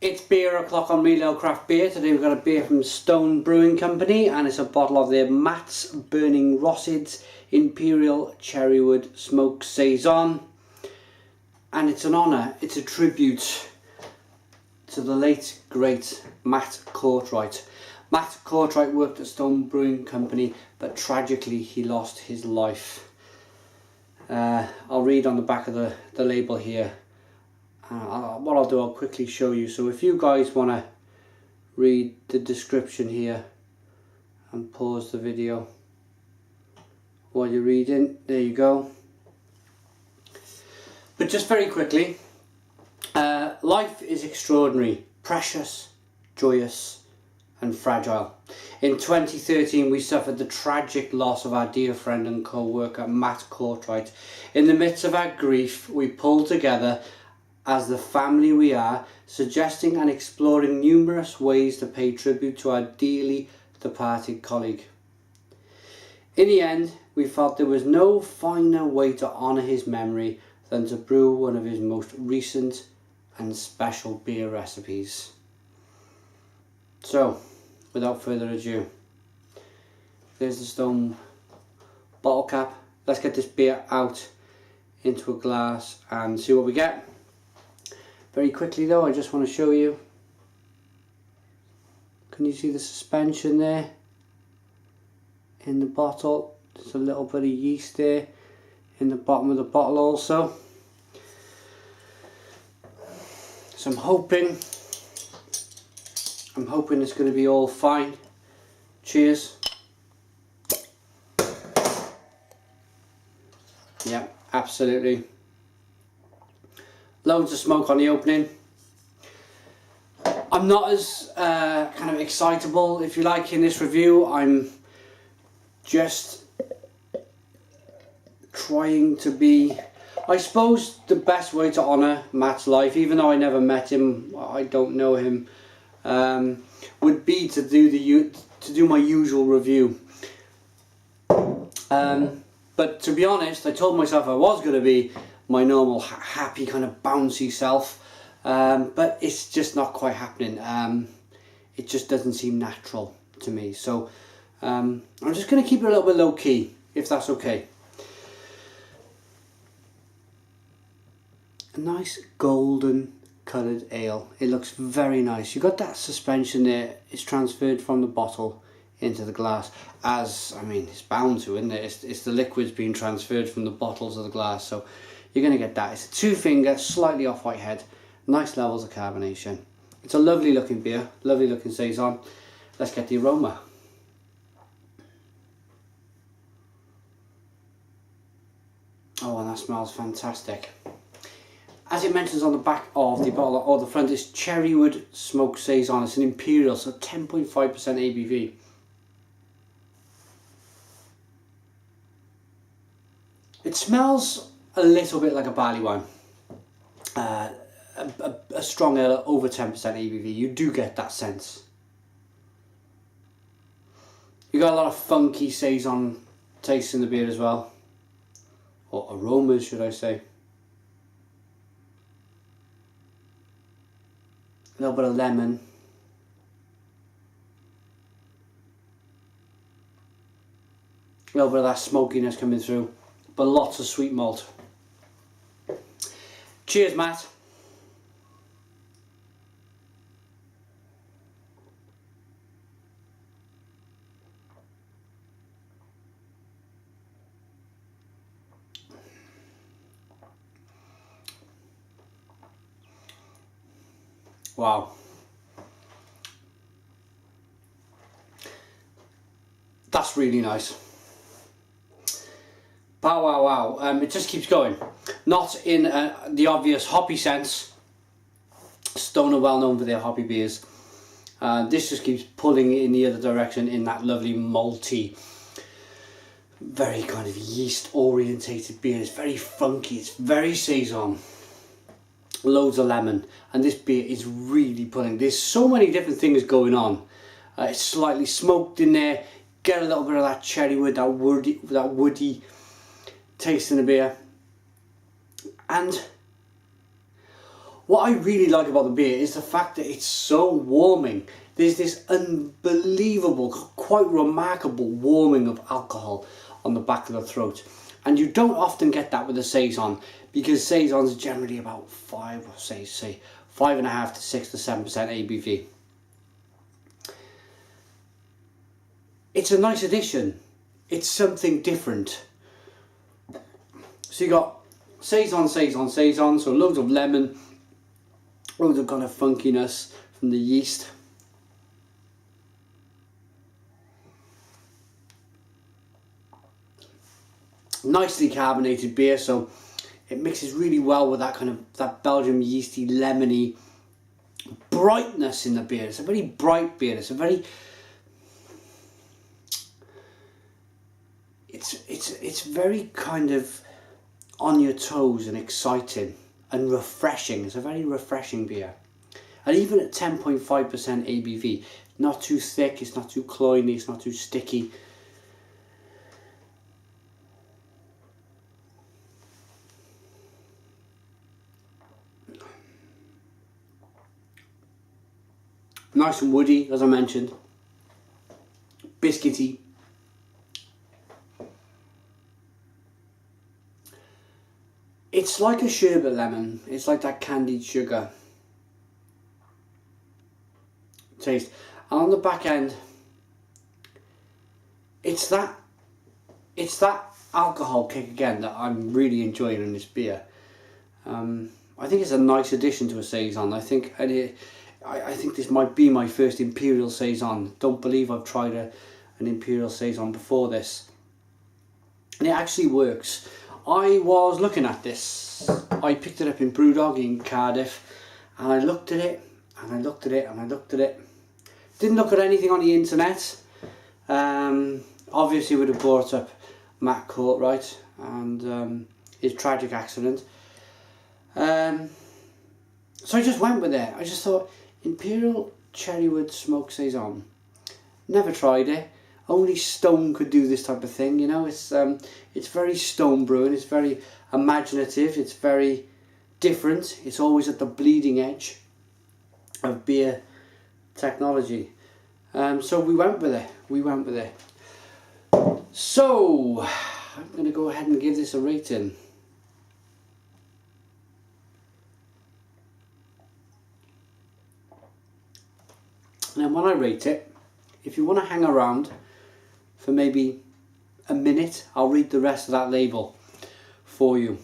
It's beer o'clock on Real Ale Craft Beer. Today we've got a beer from Stone Brewing Company, and it's a bottle of their Matt's Burning Rosids Imperial Cherrywood Smoked Saison. And it's an honour, it's a tribute to the late great Matt Courtright. Matt Courtright worked at Stone Brewing Company, but tragically he lost his life. I'll read on the back of the label here. What I'll do, I'll quickly show you. So if you guys want to read the description here and pause the video while you're reading, there you go. But just very quickly, life is extraordinary, precious, joyous and fragile. In 2013 we suffered the tragic loss of our dear friend and co-worker Matt Courtright. In the midst of our grief we pulled together as the family we are, suggesting and exploring numerous ways to pay tribute to our dearly departed colleague. In the end, we felt there was no finer way to honour his memory than to brew one of his most recent and special beer recipes. So, without further ado, there's the Stone bottle cap. Let's get this beer out into a glass and see what we get. Very quickly though, I just want to show you. Can you see the suspension there in the bottle? There's a little bit of yeast there in the bottom of the bottle also. So I'm hoping it's going to be all fine. Cheers. Yeah, absolutely. Loads of smoke on the opening. I'm not as kind of excitable, if you like, in this review. I'm just trying to be, I suppose, the best way to honour Matt's life, even though I never met him, I don't know him, would be to do my usual review. But to be honest, I told myself I was going to be my normal happy kind of bouncy self, but it's just not quite happening. It just doesn't seem natural to me, so I'm just going to keep it a little bit low key, if that's okay. A nice golden coloured ale. It looks very nice. You got that suspension there. It's transferred from the bottle into the glass, as I mean it's bound to, isn't it? It's the liquids being transferred from the bottle to the glass, so you're going to get that. It's a 2-finger, slightly off-white head, nice levels of carbonation. It's a lovely looking beer, lovely looking Saison. Let's get the aroma. Oh, and that smells fantastic. As it mentions on the back of the bottle, or the front, is Cherrywood Smoked Saison. It's an Imperial, so 10.5% ABV. It smells a little bit like a barley wine. A strong ale, over 10% ABV. You do get that sense. You got a lot of funky Saison taste in the beer as well. Or aromas, should I say. A little bit of lemon. A little bit of that smokiness coming through. But lots of sweet malt. Cheers, Matt. Wow. That's really nice. Wow, wow, wow. It just keeps going. Not in the obvious hoppy sense. Stone are well known for their hoppy beers. This just keeps pulling in the other direction in that lovely malty, very kind of yeast orientated beer. It's very funky, it's very Saison. Loads of lemon, and this beer is really pulling. There's so many different things going on. It's slightly smoked in there. Get a little bit of that cherrywood, that woody taste in the beer. And what I really like about the beer is the fact that it's so warming. There's this unbelievable, quite remarkable warming of alcohol on the back of the throat. And you don't often get that with a Saison, because Saisons are generally about 5.5 to 6 to 7% ABV. It's a nice addition. It's something different. So you got Saison, so loads of lemon, loads of kind of funkiness from the yeast. Nicely carbonated beer, so it mixes really well with that kind of that Belgian yeasty, lemony brightness in the beer. It's a very bright beer. It's a very it's very kind of on your toes and exciting and refreshing. It's a very refreshing beer, and even at 10.5% ABV, not too thick, it's not too cloying, it's not too sticky. Nice and woody, as I mentioned. Biscuity. It's like a sherbet lemon. It's like that candied sugar taste. And on the back end, it's that alcohol kick again that I'm really enjoying in this beer. I think it's a nice addition to a Saison. I think this might be my first Imperial Saison. Don't believe I've tried an Imperial Saison before this. And it actually works. I was looking at this. I picked it up in Brewdog in Cardiff, and I looked at it, and I looked at it, and I looked at it. Didn't look at anything on the internet. Obviously would have brought up Matt Courtright and his tragic accident. So I just went with it. I just thought, Imperial Cherrywood Smoked Saison. Never tried it. Only Stone could do this type of thing, you know. It's very Stone brewing. It's very imaginative. It's very different. It's always at the bleeding edge of beer technology. So we went with it. So I'm going to go ahead and give this a rating. Now when I rate it, if you want to hang around for maybe a minute, I'll read the rest of that label for you.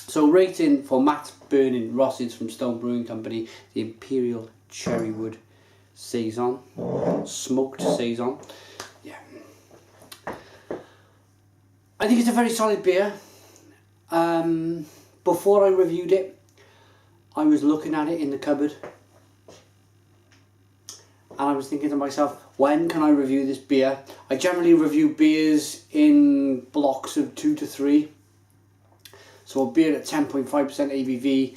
So rating for Matt Burning Rosids from Stone Brewing Company, the Imperial Cherrywood Saison, smoked Saison. Yeah, I think it's a very solid beer. Before I reviewed it, I was looking at it in the cupboard, and I was thinking to myself, when can I review this beer? I generally review beers in blocks of 2 to 3. So a beer at 10.5% ABV,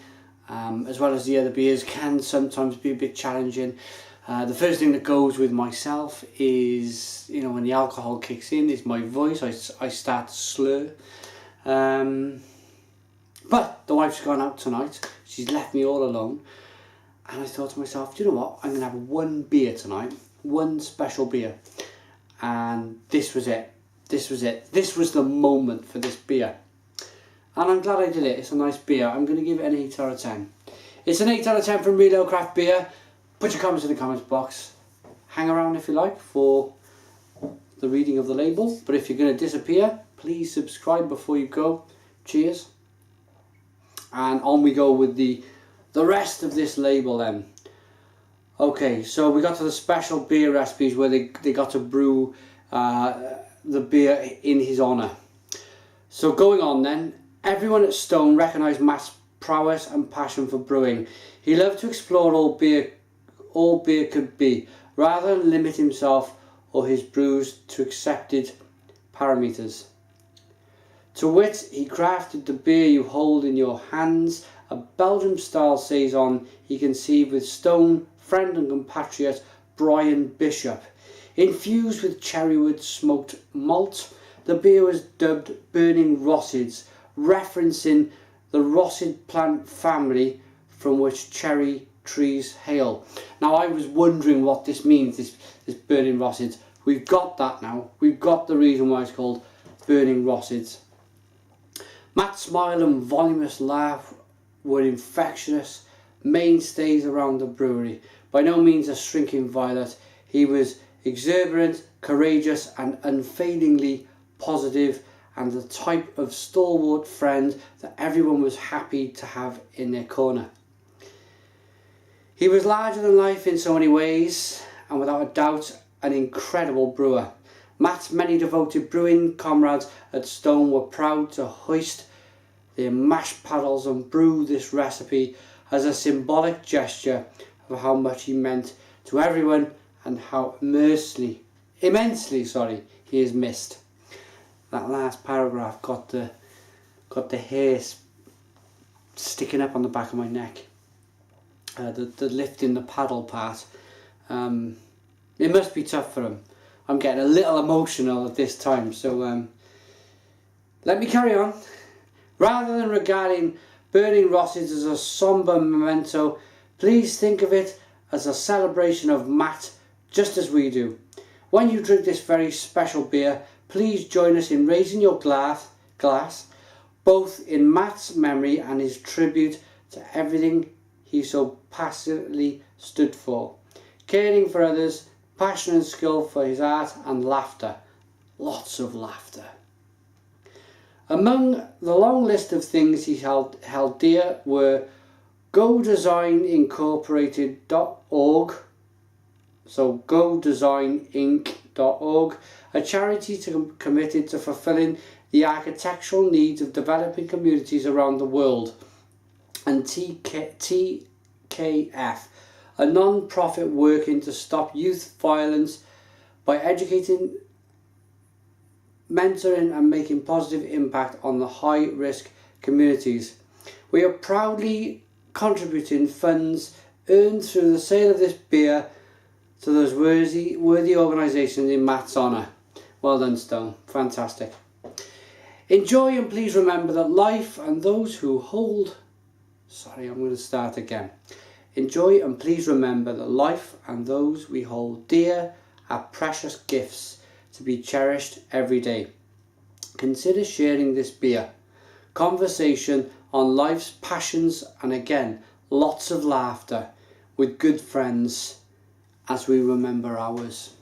as well as the other beers, can sometimes be a bit challenging. The first thing that goes with myself is, you know, when the alcohol kicks in, is my voice. I start to slur. But the wife's gone out tonight. She's left me all alone. And I thought to myself, do you know what? I'm going to have one beer tonight. One special beer. And this was it. This was it. This was the moment for this beer. And I'm glad I did it. It's a nice beer. I'm going to give it an 8 out of 10. It's an 8 out of 10 from Real Ale Craft Beer. Put your comments in the comments box. Hang around if you like for the reading of the label. But if you're going to disappear, please subscribe before you go. Cheers. And on we go with the rest of this label then. Okay, so we got to the special beer recipes where they got to brew the beer in his honour. So going on then, everyone at Stone recognised Matt's prowess and passion for brewing. He loved to explore all beer could be, rather than limit himself or his brews to accepted parameters. To wit, he crafted the beer you hold in your hands, a Belgium-style Saison he conceived with Stone friend and compatriot Brian Bishop. Infused with Cherrywood smoked malt, the beer was dubbed Burning Rosids, referencing the Rosid plant family from from which cherry trees hail. Now I was wondering what this means, this Burning Rosids. We've got that now. We've got the reason why it's called Burning Rosids. Matt's smile and voluminous laugh were infectious mainstays around the brewery. By no means a shrinking violet, he was exuberant, courageous and unfailingly positive, and the type of stalwart friend that everyone was happy to have in their corner. He was larger than life in so many ways, and without a doubt an incredible brewer. Matt's many devoted brewing comrades at Stone were proud to hoist their mash paddles and brew this recipe as a symbolic gesture of how much he meant to everyone and how immensely he is missed. That last paragraph got the hair sticking up on the back of my neck. The lifting the paddle part. It must be tough for him. I'm getting a little emotional at this time, so let me carry on. Rather than regarding Burning Rosids as a sombre memento, please think of it as a celebration of Matt, just as we do. When you drink this very special beer, please join us in raising your glass, both in Matt's memory and his tribute to everything he so passionately stood for. Caring for others, passion and skill for his art, and laughter. Lots of laughter. Among the long list of things he held dear were GoDesignIncorporated.org, so GoDesignInc.org, a charity committed to fulfilling the architectural needs of developing communities around the world, and TKF, a non-profit working to stop youth violence by educating, mentoring and making positive impact on the high-risk communities. We are proudly contributing funds earned through the sale of this beer to those worthy organisations in Matt's honour. Well done, Stone. Fantastic. Enjoy, and please remember that life and those who hold... Sorry, I'm going to start again. Enjoy, and please remember that life and those we hold dear are precious gifts to be cherished every day. Consider sharing this beer. Conversation on life's passions, and again, lots of laughter with good friends as we remember ours.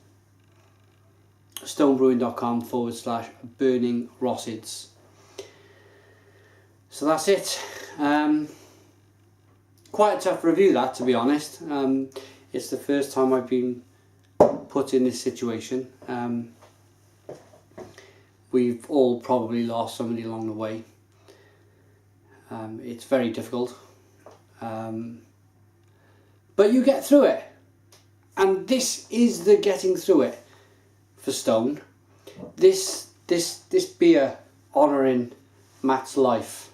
stonebrewing.com/Burning Rosids. So that's it. Quite a tough review, that, to be honest. It's the first time I've been put in this situation. We've all probably lost somebody along the way. It's very difficult. But you get through it. And this is the getting through it for Stone. This beer honouring Matt's life.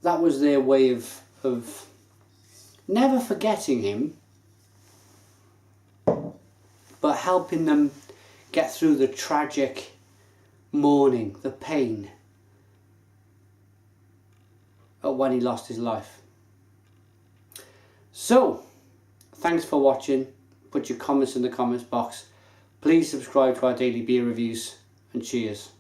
That was their way of never forgetting him, but helping them get through the tragic mourning, the pain of when he lost his life. So, thanks for watching. Put your comments in the comments box. Please subscribe to our daily beer reviews, and cheers.